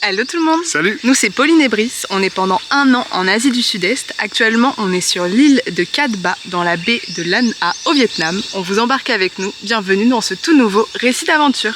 Hello tout le monde. Salut. Nous c'est Pauline et Brice, on est pendant 1 an en Asie du Sud-Est. Actuellement on est sur l'île de Cat Ba dans la baie de Lan Ha au Vietnam. On vous embarque avec nous, bienvenue dans ce tout nouveau récit d'aventure.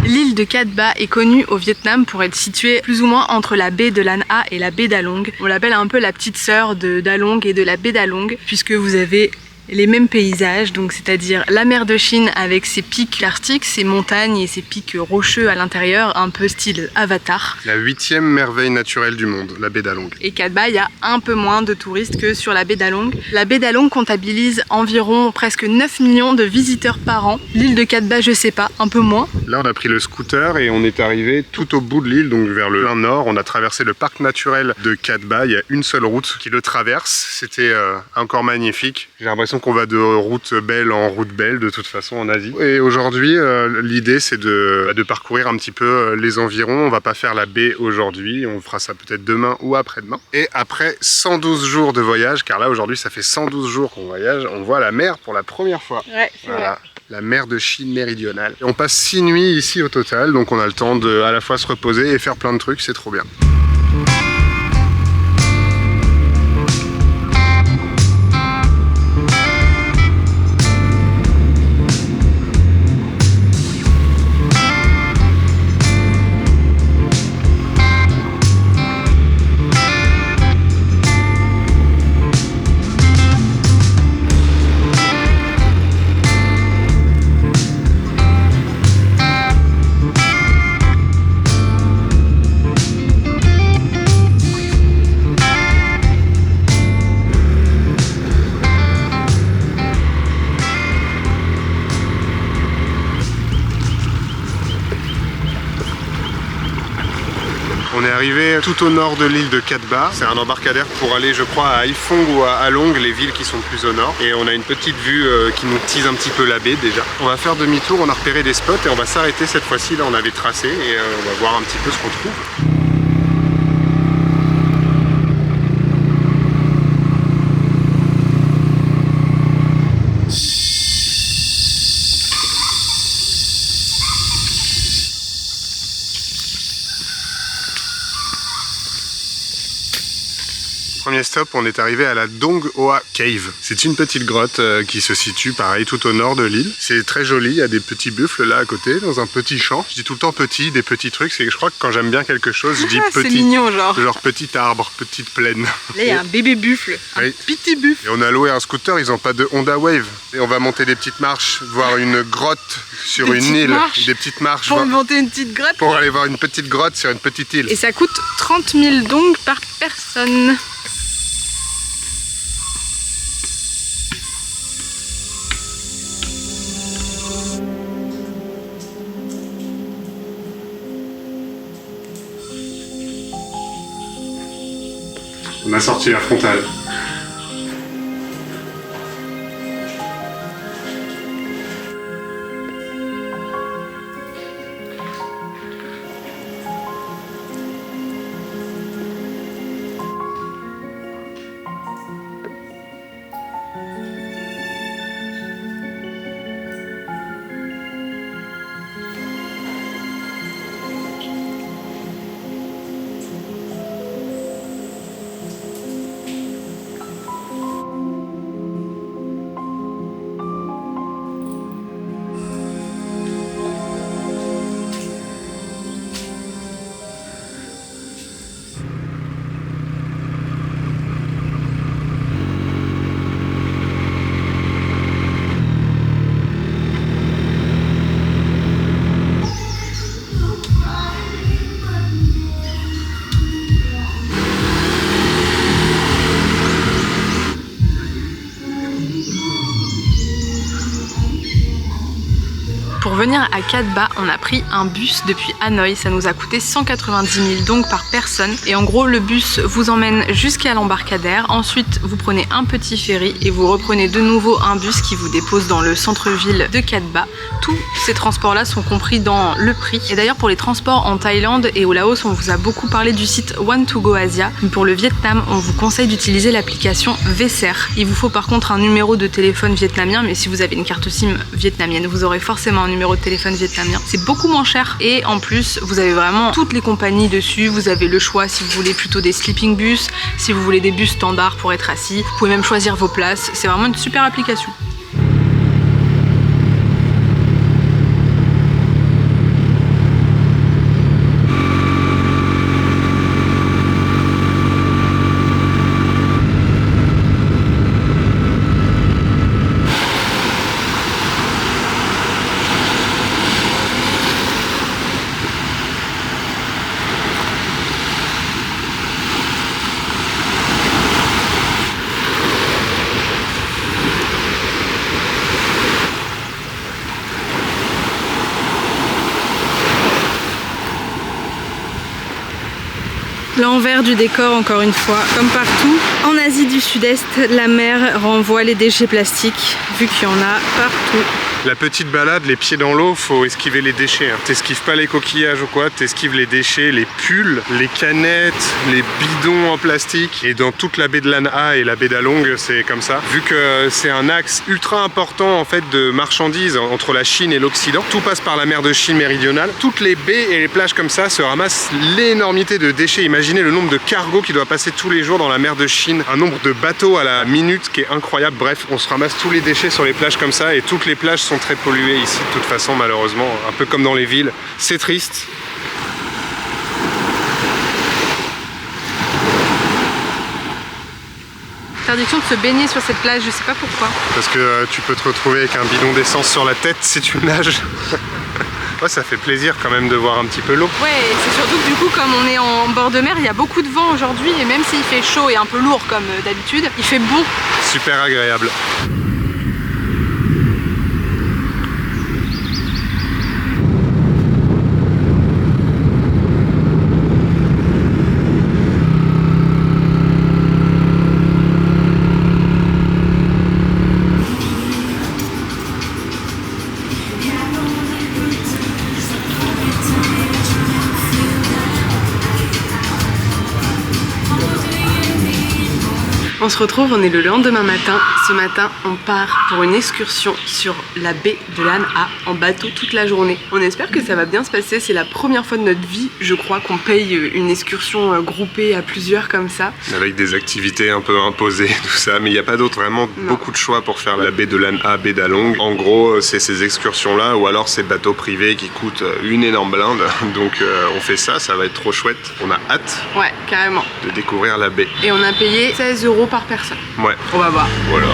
L'île de Cat Ba est connue au Vietnam pour être située plus ou moins entre la baie de Lan Ha et la baie d'A Long. On l'appelle un peu la petite sœur d'A Long et de la baie d'A Long puisque vous avez les mêmes paysages, donc c'est-à-dire la mer de Chine avec ses pics karstiques, ses montagnes et ses pics rocheux à l'intérieur, un peu style Avatar. La 8e merveille naturelle du monde, la baie d'A Long. Et Cat Ba, il y a un peu moins de touristes que sur la baie d'A Long. La baie d'A Long comptabilise environ presque 9 millions de visiteurs par an. L'île de Cat Ba, je sais pas, un peu moins. Là on a pris le scooter et on est arrivé tout au bout de l'île, donc vers le plein nord. On a traversé le parc naturel de Cat Ba, il y a une seule route qui le traverse. C'était encore magnifique. J'ai l'impression qu'on va de route belle en route belle de toute façon en Asie. Et aujourd'hui l'idée c'est de parcourir un petit peu les environs. On va pas faire la baie aujourd'hui, on fera ça peut-être demain ou après-demain. Et après 112 jours de voyage, car là aujourd'hui ça fait 112 jours qu'on voyage, on voit la mer pour la première fois. Ouais, c'est voilà. vrai. La mer de Chine méridionale. Et on passe 6 nuits ici au total, donc on a le temps de à la fois se reposer et faire plein de trucs, c'est trop bien. On est arrivé tout au nord de l'île de Cat Ba. C'est un embarcadère pour aller, je crois, à Haiphong ou à Ha Long, les villes qui sont plus au nord. Et on a une petite vue qui nous tease un petit peu la baie déjà. On va faire demi-tour, on a repéré des spots et on va s'arrêter cette fois-ci. Là, on avait tracé et on va voir un petit peu ce qu'on trouve. Premier stop, on est arrivé à la Dong Hoa Cave. C'est une petite grotte qui se situe pareil tout au nord de l'île. C'est très joli, il y a des petits buffles là à côté, dans un petit champ. Je dis tout le temps petit, des petits trucs, c'est que je crois que quand j'aime bien quelque chose, je dis petit. C'est mignon genre. Genre petit arbre, petite plaine. Là il y a un bébé buffle, un petit buffle. Et on a loué un scooter, ils n'ont pas de Honda Wave. Et on va monter des petites marches, voir une grotte sur une île. Des petites marches. Pour monter une petite grotte. Pour aller voir une petite grotte sur une petite île. Et ça coûte 30 000 dong par personne. On a sorti la frontale. Pour venir à Cat Ba, on a pris un bus depuis Hanoï, ça nous a coûté 190 000 donc par personne. Et en gros, le bus vous emmène jusqu'à l'embarcadère. Ensuite, vous prenez un petit ferry et vous reprenez de nouveau un bus qui vous dépose dans le centre-ville de Cat Ba. Tous ces transports-là sont compris dans le prix. Et d'ailleurs, pour les transports en Thaïlande et au Laos, on vous a beaucoup parlé du site One2Go Asia. Pour le Vietnam, on vous conseille d'utiliser l'application Veser. Il vous faut par contre un numéro de téléphone vietnamien, mais si vous avez une carte SIM vietnamienne, vous aurez forcément un numéro de téléphone vietnamien. C'est beaucoup moins cher et en plus, vous avez vraiment toutes les compagnies dessus. Vous avez le choix si vous voulez plutôt des sleeping bus, si vous voulez des bus standards pour être assis. Vous pouvez même choisir vos places. C'est vraiment une super application. L'envers du décor, encore une fois, comme partout. En Asie du Sud-Est, la mer renvoie les déchets plastiques, vu qu'il y en a partout. La petite balade, les pieds dans l'eau, faut esquiver les déchets. T'esquives pas les coquillages ou quoi, t'esquives les déchets, les pulls, les canettes, les bidons en plastique. Et dans toute la baie de Lan Ha et la baie d'Along, c'est comme ça. Vu que c'est un axe ultra important en fait de marchandises entre la Chine et l'Occident, tout passe par la mer de Chine méridionale. Toutes les baies et les plages comme ça se ramassent l'énormité de déchets. Imaginez le nombre de cargos qui doit passer tous les jours dans la mer de Chine, un nombre de bateaux à la minute qui est incroyable. Bref, on se ramasse tous les déchets sur les plages comme ça et toutes les plages sont très polluées ici de toute façon, malheureusement, un peu comme dans les villes. C'est triste. Interdiction de se baigner sur cette plage, je sais pas pourquoi. Parce que tu peux te retrouver avec un bidon d'essence sur la tête si tu nages. Ouais, ça fait plaisir quand même de voir un petit peu l'eau. Ouais, et c'est surtout que du coup, comme on est en bord de mer, il y a beaucoup de vent aujourd'hui et même s'il fait chaud et un peu lourd comme d'habitude, il fait bon. Super agréable. On se retrouve, on est le lendemain matin. Ce matin, on part pour une excursion sur la baie de Lan Ha en bateau toute la journée. On espère que ça va bien se passer. C'est la première fois de notre vie, je crois, qu'on paye une excursion groupée à plusieurs comme ça. Avec des activités un peu imposées, tout ça. Mais il n'y a pas d'autre vraiment beaucoup de choix pour faire la baie de Lan Ha, baie d'Along. En gros, c'est ces excursions-là ou alors ces bateaux privés qui coûtent une énorme blinde. Donc on fait ça, ça va être trop chouette. On a hâte. Ouais, carrément. De découvrir la baie. Et on a payé 16 € par personne. Ouais. On va voir. Voilà.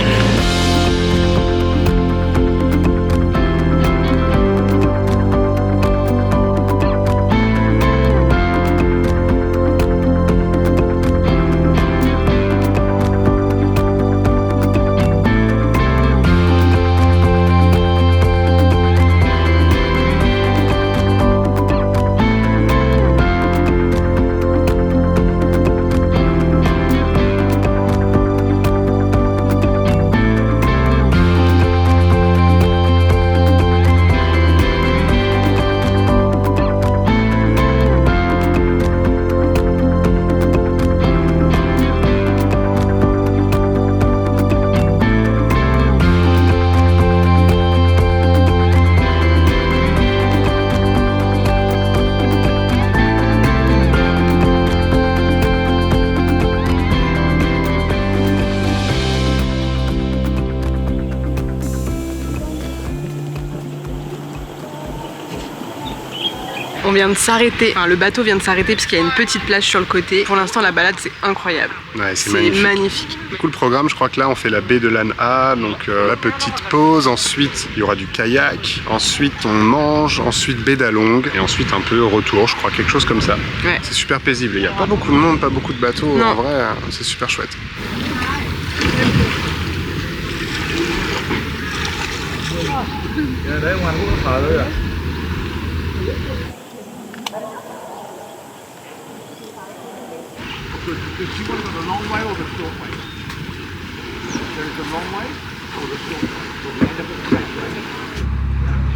On vient de s'arrêter, enfin le bateau vient de s'arrêter parce qu'il y a une petite plage sur le côté. Pour l'instant la balade c'est incroyable. Ouais, c'est magnifique. Du coup le programme, je crois que là on fait la baie de Lan Ha, donc la petite pause, ensuite il y aura du kayak, ensuite on mange, ensuite baie d'Along et ensuite un peu retour, je crois, quelque chose comme ça. Ouais. C'est super paisible, il n'y a pas beaucoup de monde, pas beaucoup de bateaux, non. En vrai c'est super chouette.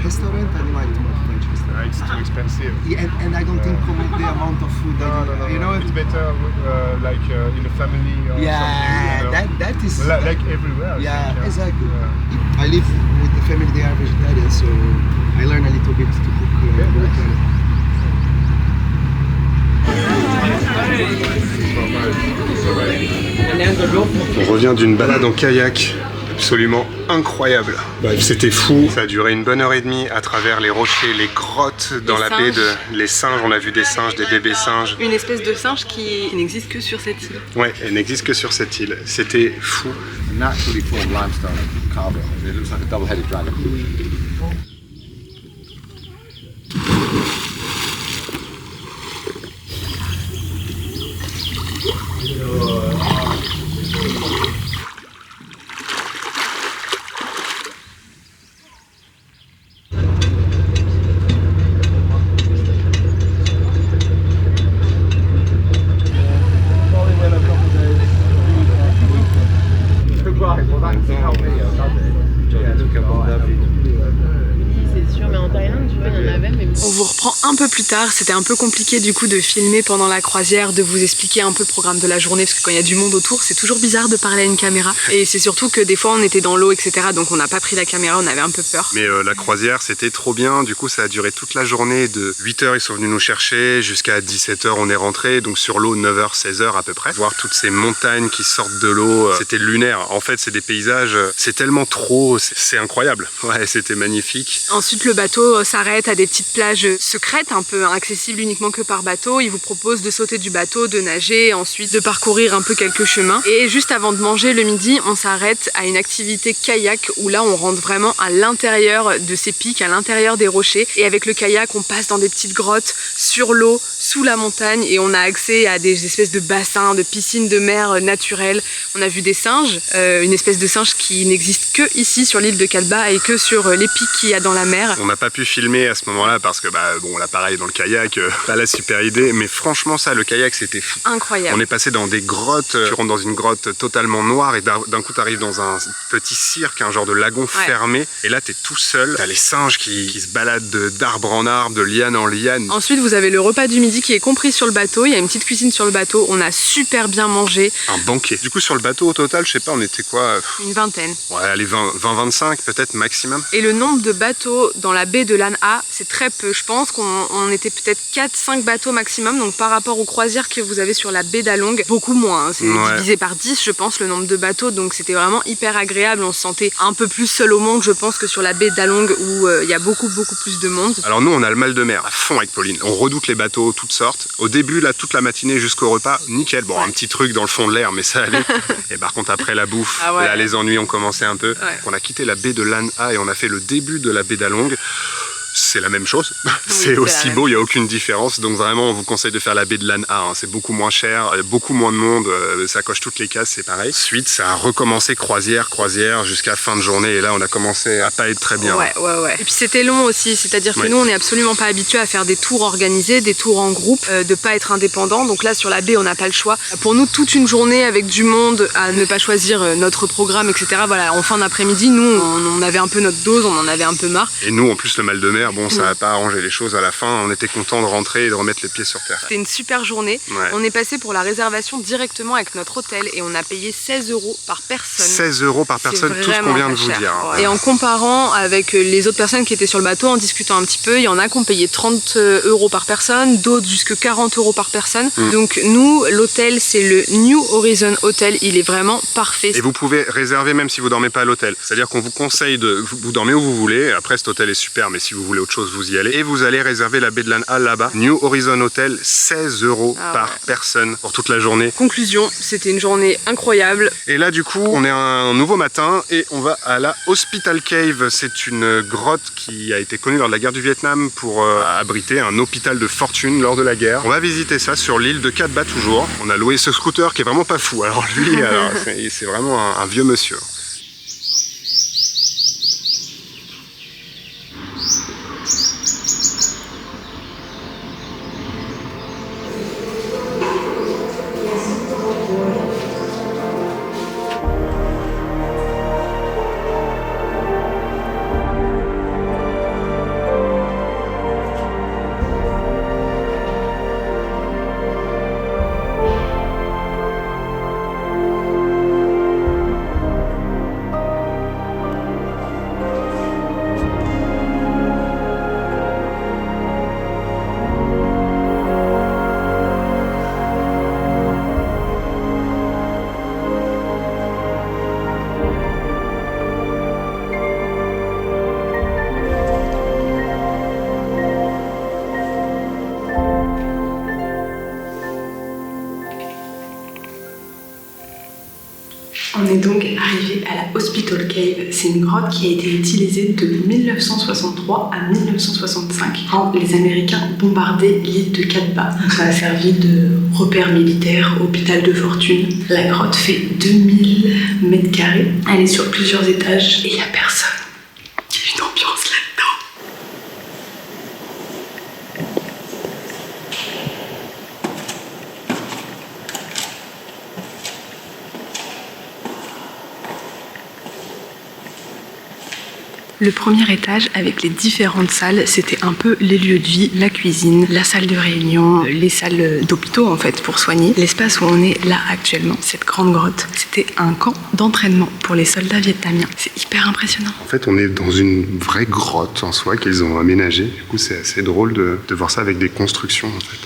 Restaurant, I don't like too much French restaurant. It's too expensive. Yeah, and I don't think with the amount of food that you know. It's better like in a family or Yeah, something. that is Like everywhere. yeah, exactly. I live with the family; they are vegetarian, so I learn a little bit to cook vegetarian. On revient d'une balade en kayak absolument incroyable. Bref, c'était fou. Ça a duré une bonne heure et demie à travers les rochers, les grottes dans la baie de les singes. On a vu des singes, des bébés singes. Une espèce de singe qui n'existe que sur cette île. Ouais, elle n'existe que sur cette île. C'était fou. Naturally formed limestone carver. It looks like a double-headed dragon. C'est sûr, mais en Thaïlande, tu vois, il y en avait, mais... On vous reprend un peu plus tard. C'était un peu compliqué du coup de filmer pendant la croisière, de vous expliquer un peu le programme de la journée, parce que quand il y a du monde autour, c'est toujours bizarre de parler à une caméra. Et c'est surtout que des fois on était dans l'eau, etc. Donc on n'a pas pris la caméra, on avait un peu peur. Mais la croisière, c'était trop bien. Du coup, ça a duré toute la journée. De 8h, ils sont venus nous chercher. Jusqu'à 17h, on est rentré. Donc sur l'eau, 9h, 16h à peu près. Voir toutes ces montagnes qui sortent de l'eau, c'était lunaire. En fait, c'est des paysages, c'est tellement trop, c'est incroyable. Ouais, c'était magnifique. Ensuite, le bateau s'arrête à des petites plages secrètes, un peu accessibles uniquement que par bateau. Il vous propose de sauter du bateau, de nager, ensuite de parcourir un peu quelques chemins. Et juste avant de manger le midi, on s'arrête à une activité kayak où là, on rentre vraiment à l'intérieur de ces pics, à l'intérieur des rochers. Et avec le kayak, on passe dans des petites grottes, sur l'eau, sous la montagne, et on a accès à des espèces de bassins, de piscines de mer naturelles. On a vu des singes, une espèce de singe qui n'existe que ici sur l'île de Calba et que sur les pics qu'il y a dans la mer. On n'a pas pu filmer à ce moment-là parce que bon, l'appareil dans le kayak, pas la super idée, mais franchement ça, le kayak, c'était fou. Incroyable. On est passé dans des grottes, tu rentres dans une grotte totalement noire et d'un coup tu arrives dans un petit cirque, un genre de lagon fermé, et là t'es tout seul, t'as les singes qui se baladent d'arbre en arbre, de liane en liane. Ensuite vous avez le repas du midi qui est compris sur le bateau, il y a une petite cuisine sur le bateau, on a super bien mangé. Un banquet. Du coup sur le bateau au total, je sais pas, on était quoi, une vingtaine. Ouais, allez, 20-25 peut-être maximum. Et le nombre de bateaux dans la baie de Lan Ha, c'est très peu. Je pense qu'on était peut-être 4-5 bateaux maximum, donc par rapport aux croisières que vous avez sur la baie d'Along, beaucoup moins, hein. C'est divisé par 10 je pense le nombre de bateaux, donc c'était vraiment hyper agréable. On se sentait un peu plus seul au monde je pense que sur la baie d'Along où il y a beaucoup plus de monde. Alors nous on a le mal de mer à fond avec Pauline, on redoute les bateaux toutes sortes. Au début là, toute la matinée jusqu'au repas, nickel, bon un petit truc dans le fond de l'air mais ça allait. Et par contre après la bouffe, là les ennuis ont commencé un peu. On a quitté la baie de Lan Ha et on a fait le début de la baie d'Along. C'est la même chose, c'est aussi beau, il n'y a aucune différence, donc vraiment on vous conseille de faire la baie de Lan Ha, hein. C'est beaucoup moins cher, beaucoup moins de monde, ça coche toutes les cases, c'est pareil. Ensuite ça a recommencé croisière jusqu'à fin de journée, et là on a commencé à pas être très bien. Ouais. Et puis c'était long aussi, c'est-à-dire que nous on n'est absolument pas habitués à faire des tours organisés, des tours en groupe, de pas être indépendant, donc là sur la baie on n'a pas le choix. Pour nous toute une journée avec du monde, à ne pas choisir notre programme, etc. Voilà, en fin d'après-midi, nous on avait un peu notre dose, on en avait un peu marre. Et nous en plus le mal de mer, bon ça n'a pas arrangé les choses à la fin, on était content de rentrer et de remettre les pieds sur terre. C'était une super journée, on est passé pour la réservation directement avec notre hôtel et on a payé 16 € par personne. 16 € par personne, tout ce qu'on vient de vous dire. Hein. Et en comparant avec les autres personnes qui étaient sur le bateau, en discutant un petit peu, il y en a qui ont payé 30 € par personne, d'autres jusque 40 € par personne. Donc nous, l'hôtel c'est le New Horizon Hotel, il est vraiment parfait. Et vous pouvez réserver même si vous dormez pas à l'hôtel. C'est-à-dire qu'on vous conseille de vous dormir où vous voulez. Après cet hôtel est super, mais si vous voulez autre chose, vous y allez. Et vous allez réserver la baie de Lan Ha là-bas. New Horizon Hotel, 16 € par personne pour toute la journée. Conclusion, c'était une journée incroyable. Et là du coup, on est un nouveau matin et on va à la Hospital Cave. C'est une grotte qui a été connue lors de la guerre du Vietnam pour abriter un hôpital de fortune lors de la guerre. On va visiter ça sur l'île de Cat Ba toujours. On a loué ce scooter qui est vraiment pas fou. Alors lui, c'est vraiment un vieux monsieur. donc arrivés à la Hospital Cave. C'est une grotte qui a été utilisée de 1963 à 1965 quand les Américains bombardaient l'île de Katba. Ça a servi de repère militaire, hôpital de fortune. La grotte fait 2000 mètres carrés. Elle est sur plusieurs étages et il n'y a personne. Il y a une ambiance là-dedans. Le premier étage avec les différentes salles, c'était un peu les lieux de vie, la cuisine, la salle de réunion, les salles d'hôpitaux en fait pour soigner. L'espace où on est là actuellement, cette grande grotte, c'était un camp d'entraînement pour les soldats vietnamiens. C'est hyper impressionnant. En fait, on est dans une vraie grotte en soi qu'ils ont aménagée. Du coup, c'est assez drôle de voir ça avec des constructions en fait.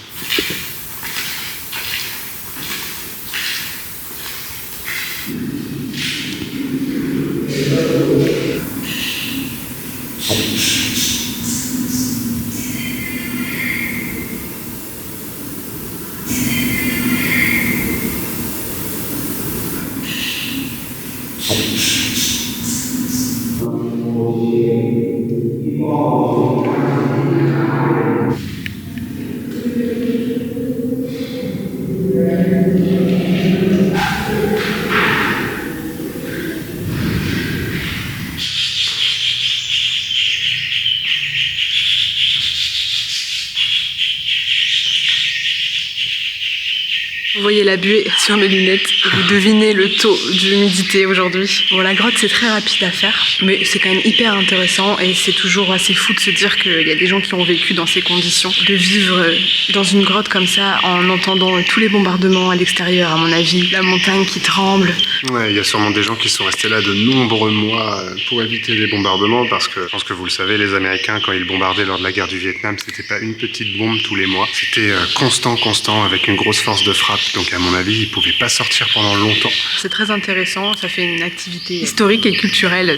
Vous voyez la buée sur mes lunettes, vous devinez le taux d'humidité aujourd'hui. Bon, la grotte c'est très rapide à faire, mais c'est quand même hyper intéressant et c'est toujours assez fou de se dire qu'il y a des gens qui ont vécu dans ces conditions. De vivre dans une grotte comme ça en entendant tous les bombardements à l'extérieur, à mon avis, la montagne qui tremble. Ouais, il y a sûrement des gens qui sont restés là de nombreux mois pour éviter les bombardements parce que je pense que vous le savez, les Américains quand ils bombardaient lors de la guerre du Vietnam, c'était pas une petite bombe tous les mois, c'était constant avec une grosse force de frappe. Donc à mon avis, ils pouvaient pas sortir pendant longtemps. C'est très intéressant, ça fait une activité historique et culturelle.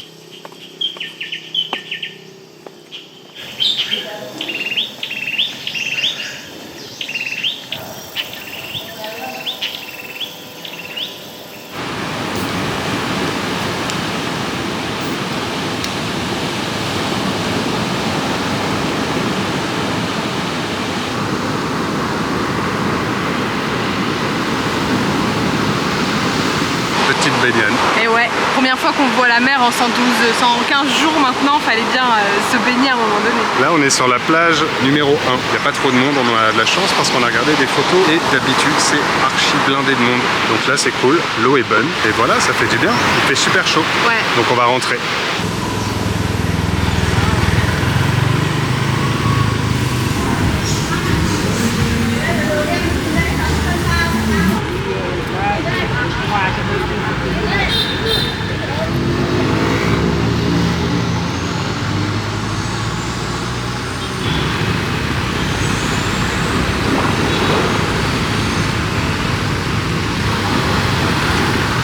Petite baignade. Et ouais, première fois qu'on voit la mer en 115 jours maintenant, fallait bien se baigner à un moment donné. Là, on est sur la plage numéro 1. Il n'y a pas trop de monde, on a de la chance parce qu'on a regardé des photos et d'habitude, c'est archi blindé de monde. Donc là, c'est cool, l'eau est bonne et voilà, ça fait du bien. Il fait super chaud. Ouais. Donc on va rentrer.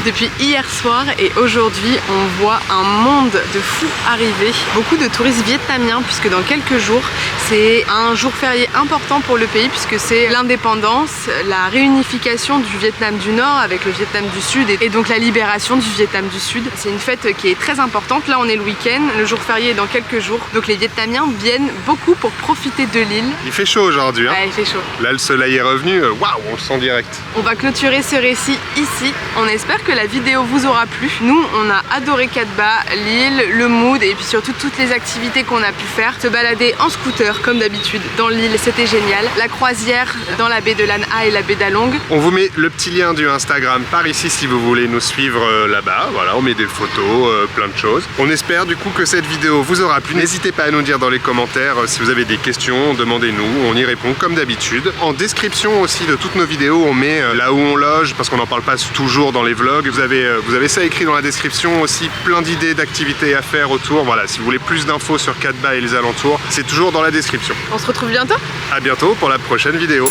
Depuis hier soir et aujourd'hui, on voit un monde de fous arriver. Beaucoup de touristes vietnamiens puisque dans quelques jours, c'est un jour férié important pour le pays puisque c'est l'indépendance, la réunification du Vietnam du Nord avec le Vietnam du Sud et donc la libération du Vietnam du Sud. C'est une fête qui est très importante. Là, on est le week-end, le jour férié est dans quelques jours. Donc les Vietnamiens viennent beaucoup pour profiter de l'île. Il fait chaud aujourd'hui. Hein. Ouais, il fait chaud. Là, le soleil est revenu. Waouh, on le sent direct. On va clôturer ce récit ici. On espère que la vidéo vous aura plu. Nous, on a adoré Katba, l'île, le mood et puis surtout toutes les activités qu'on a pu faire. Se balader en scooter comme d'habitude dans l'île, c'était génial. La croisière dans la baie de Lan Ha et la baie d'Along. On vous met le petit lien du Instagram par ici si vous voulez nous suivre là-bas. Voilà, on met des photos, plein de choses. On espère du coup que cette vidéo vous aura plu. N'hésitez pas à nous dire dans les commentaires si vous avez des questions, demandez-nous, on y répond comme d'habitude. En description aussi de toutes nos vidéos, on met là où on loge parce qu'on n'en parle pas toujours dans les vlogs. Vous avez ça écrit dans la description aussi, plein d'idées d'activités à faire autour. Voilà, si vous voulez plus d'infos sur Katba et les alentours, c'est toujours dans la description. On se retrouve bientôt. À bientôt pour la prochaine vidéo.